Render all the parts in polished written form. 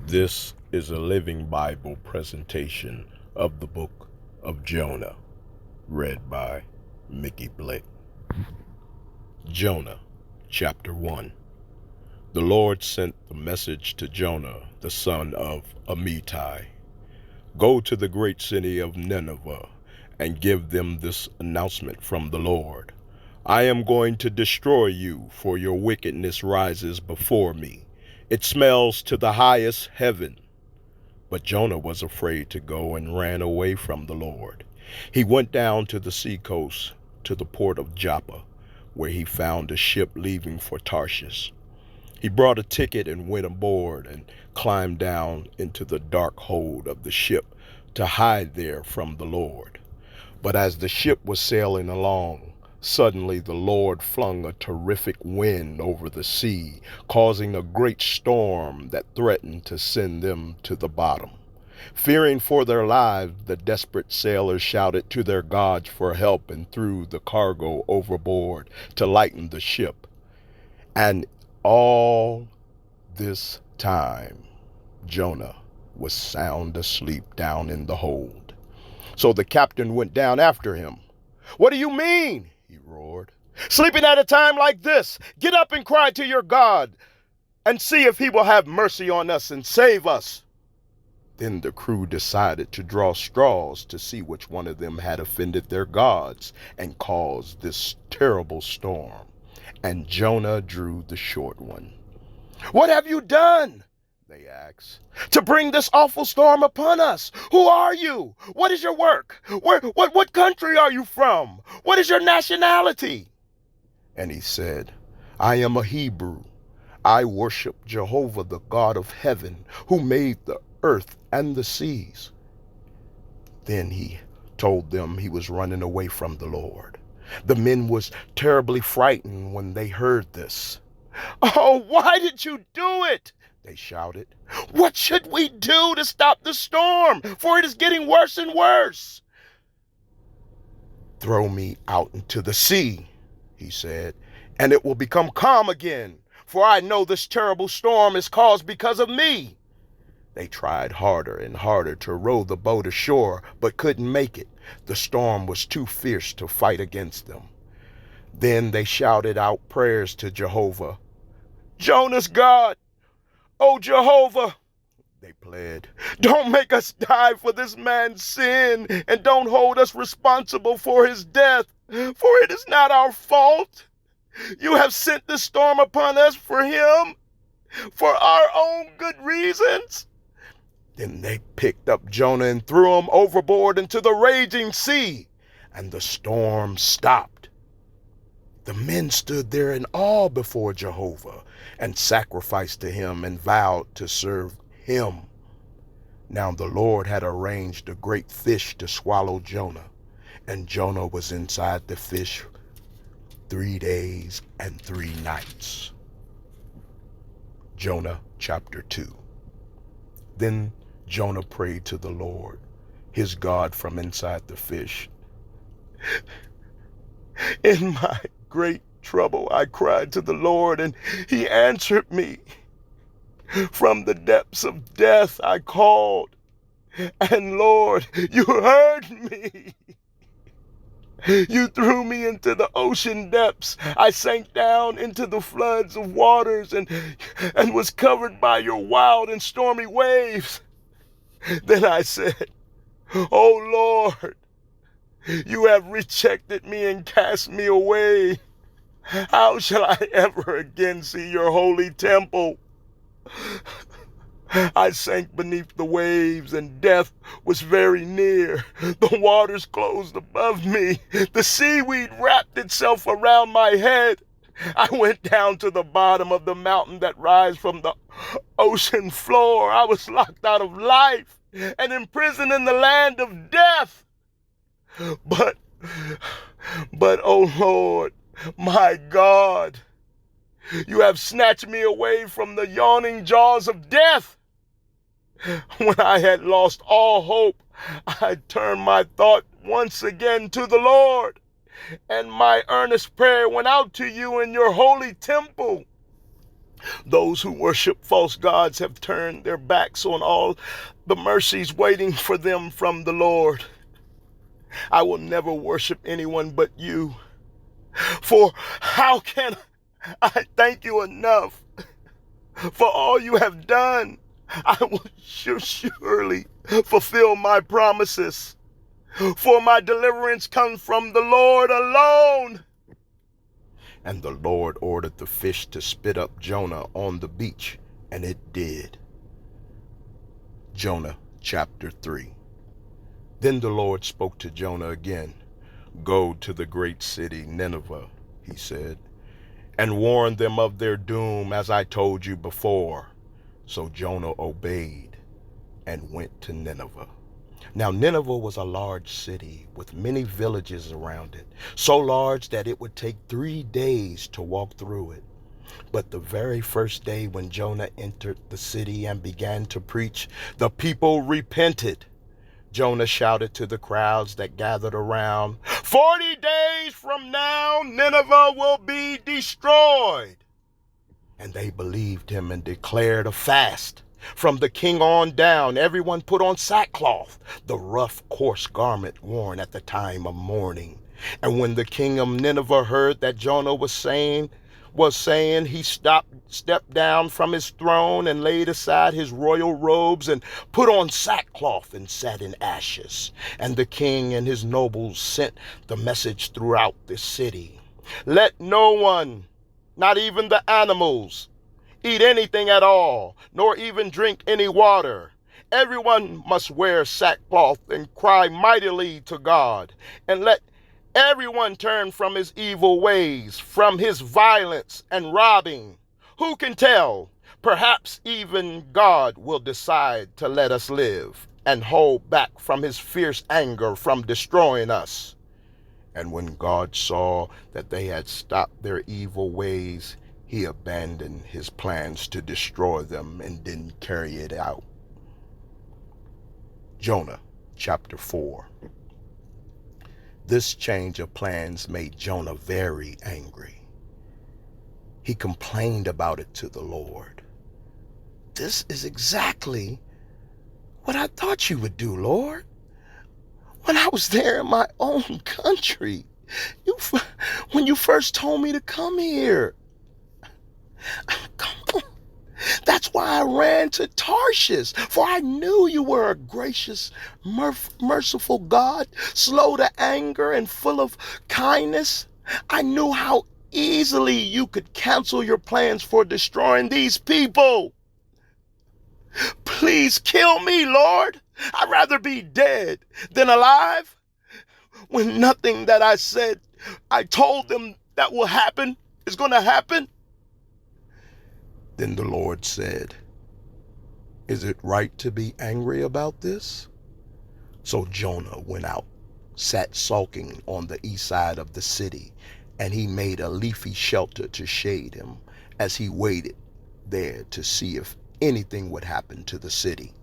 This is a Living Bible presentation of the Book of Jonah, read by Miki Blik. Jonah, chapter 1. The Lord sent the message to Jonah, the son of Amittai. Go to the great city of Nineveh and give them this announcement from the Lord. I am going to destroy you, for your wickedness rises before me. It smells to the highest heaven. But Jonah was afraid to go and ran away from the Lord. He went down to the seacoast, to the port of Joppa, where he found a ship leaving for Tarshish. He brought a ticket and went aboard and climbed down into the dark hold of the ship to hide there from the Lord. But as the ship was sailing along, suddenly the Lord flung a terrific wind over the sea, causing a great storm that threatened to send them to the bottom. Fearing for their lives, the desperate sailors shouted to their gods for help and threw the cargo overboard to lighten the ship. And all this time, Jonah was sound asleep down in the hold. So the captain went down after him. "What do you mean?" he roared. "Sleeping at a time like this? Get up and cry to your God and see if he will have mercy on us and save us." Then the crew decided to draw straws to see which one of them had offended their gods and caused this terrible storm. And Jonah drew the short one. "What have you done?" they asked, "to bring this awful storm upon us? Who are you? What is your work? What country are you from? What is your nationality?" And he said, "I am a Hebrew. I worship Jehovah, the God of heaven, who made the earth and the seas." Then he told them he was running away from the Lord. The men was terribly frightened when they heard this. "Oh, why did you do it?" they shouted. "What should we do to stop the storm? For it is getting worse and worse." "Throw me out into the sea," he said, "and it will become calm again, for I know this terrible storm is caused because of me." They tried harder and harder to row the boat ashore, but couldn't make it. The storm was too fierce to fight against them. Then they shouted out prayers to Jehovah. "Jonah's God, oh Jehovah," they pled, "don't make us die for this man's sin, and don't hold us responsible for his death, for it is not our fault. You have sent this storm upon us for him, for our own good reasons." Then they picked up Jonah and threw him overboard into the raging sea, and the storm stopped. The men stood there in awe before Jehovah and sacrificed to him and vowed to serve him. Now the Lord had arranged a great fish to swallow Jonah, and Jonah was inside the fish 3 days and 3 nights. Jonah chapter 2. Then Jonah prayed to the Lord, his God, from inside the fish. "In my great trouble I cried to the Lord, and he answered me. From the depths of death I called, and Lord, you heard me. You threw me into the ocean depths. I sank down into the floods of waters and was covered by your wild and stormy waves. Then I said, oh Lord, you have rejected me and cast me away. How shall I ever again see your holy temple? I sank beneath the waves, and death was very near. The waters closed above me. The seaweed wrapped itself around my head. I went down to the bottom of the mountain that rises from the ocean floor. I was locked out of life and imprisoned in the land of death. But, oh Lord, my God, you have snatched me away from the yawning jaws of death. When I had lost all hope, I turned my thought once again to the Lord, and my earnest prayer went out to you in your holy temple. Those who worship false gods have turned their backs on all the mercies waiting for them from the Lord. I will never worship anyone but you. For how can I thank you enough for all you have done? I will surely fulfill my promises, for my deliverance comes from the Lord alone. And the Lord ordered the fish to spit up Jonah on the beach, and it did. Jonah chapter 3. Then the Lord spoke to Jonah again. Go to the great city Nineveh, he said, and warn them of their doom as I told you before. So Jonah obeyed and went to Nineveh. Now Nineveh was a large city with many villages around it, so large that it would take 3 days to walk through it. But the very first day when Jonah entered the city and began to preach, the people repented. Jonah shouted to the crowds that gathered around, 40 days from now, Nineveh will be destroyed. And they believed him and declared a fast. From the king on down, everyone put on sackcloth, the rough, coarse garment worn at the time of mourning. And when the king of Nineveh heard that Jonah was saying, he stepped down from his throne and laid aside his royal robes and put on sackcloth and sat in ashes. And the king and his nobles sent the message throughout the city. Let no one, not even the animals, eat anything at all, nor even drink any water. Everyone must wear sackcloth and cry mightily to God, and let everyone turn from his evil ways, from his violence and robbing. Who can tell? Perhaps even God will decide to let us live and hold back from his fierce anger from destroying us. And when God saw that they had stopped their evil ways, he abandoned his plans to destroy them and didn't carry it out. Jonah chapter 4. This change of plans made Jonah very angry. He complained about it to the Lord. This is exactly what I thought you would do, Lord. When I was there in my own country, when you first told me to come here. Come on. That's why I ran to Tarshish, for I knew you were a gracious, merciful God, slow to anger and full of kindness. I knew how easily you could cancel your plans for destroying these people. Please kill me, Lord. I'd rather be dead than alive. When nothing that I told them that will happen is going to happen. Then the Lord said, is it right to be angry about this? So Jonah went out, sat sulking on the east side of the city, and he made a leafy shelter to shade him as he waited there to see if anything would happen to the city.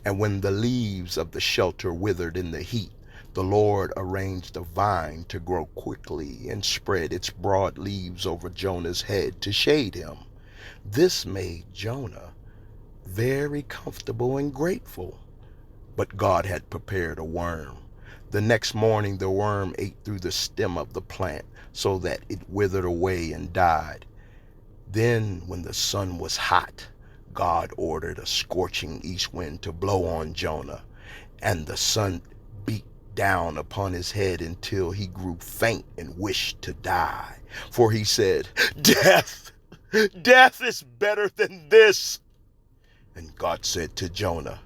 And when the leaves of the shelter withered in the heat, the Lord arranged a vine to grow quickly and spread its broad leaves over Jonah's head to shade him. This made Jonah very comfortable and grateful. But God had prepared a worm. The next morning the worm ate through the stem of the plant so that it withered away and died. Then when the sun was hot, God ordered a scorching east wind to blow on Jonah, and the sun beat down upon his head until he grew faint and wished to die. For he said, Death is better than this. And God said to Jonah,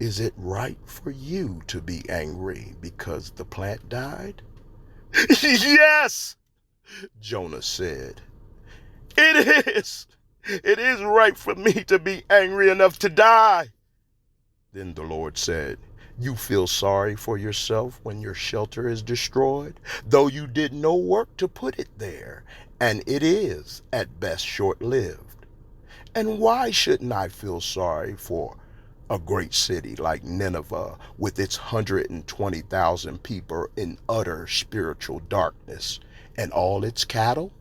is it right for you to be angry because the plant died? Yes, Jonah said. It is. It is right for me to be angry enough to die. Then the Lord said, you feel sorry for yourself when your shelter is destroyed, though you did no work to put it there, and it is, at best, short-lived. And why shouldn't I feel sorry for a great city like Nineveh with its 120,000 people in utter spiritual darkness and all its cattle?